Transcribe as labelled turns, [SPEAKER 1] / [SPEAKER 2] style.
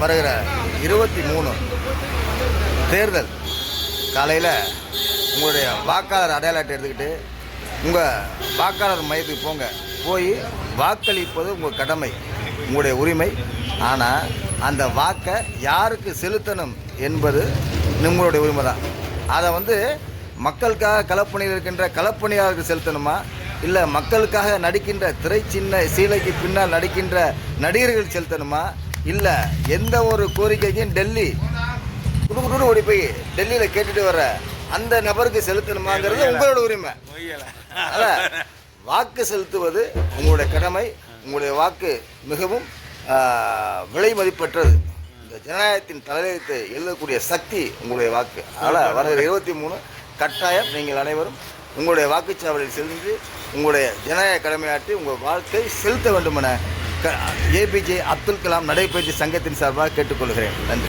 [SPEAKER 1] வருகிற 23 தேர்தல் காலையில் உங்களுடைய வாக்காளர் அடையாள அட்டை எடுத்துக்கிட்டு உங்கள் வாக்காளர் மையத்துக்கு போங்க. போய் வாக்களிப்பது உங்கள் கடமை, உங்களுடைய உரிமை. ஆனால் அந்த வாக்கை யாருக்கு செலுத்தணும் என்பது உங்களுடைய உரிமை தான். அதை மக்களுக்காக களப்பணியில் இருக்கின்ற களப்பணியாளருக்கு செலுத்தணுமா, இல்லை மக்களுக்காக நடிக்கின்ற திரைச்சின்ன சீலைக்கு பின்னால் நடிக்கின்ற நடிகர்கள் செலுத்தணுமா, இல்லை எந்த ஒரு கோரிக்கைக்கும் டெல்லி குடுக்குன்னு ஓடி போய் டெல்லியில் கேட்டுட்டு வர அந்த நபருக்கு செலுத்தணுமாங்கிறது உங்களோட உரிமை. அதான் வாக்கு செலுத்துவது உங்களுடைய கடமை. உங்களுடைய வாக்கு மிகவும் விலை மதிப்பற்றது. இந்த ஜனநாயகத்தின் தலையத்தை எழுதக்கூடிய சக்தி உங்களுடைய வாக்கு. அதனால் வருகிற 23 கட்டாயம் நீங்கள் அனைவரும் உங்களுடைய வாக்குச்சாவடியில் சென்று உங்களுடைய ஜனநாயக கடமையாற்றி உங்கள் வாழ்க்கை செலுத்த வேண்டும் என ஏபிஜே அப்துல் கலாம் நடைபயிற்சி சங்கத்தின் சார்பாக கேட்டுக்கொள்கிறேன். நன்றி.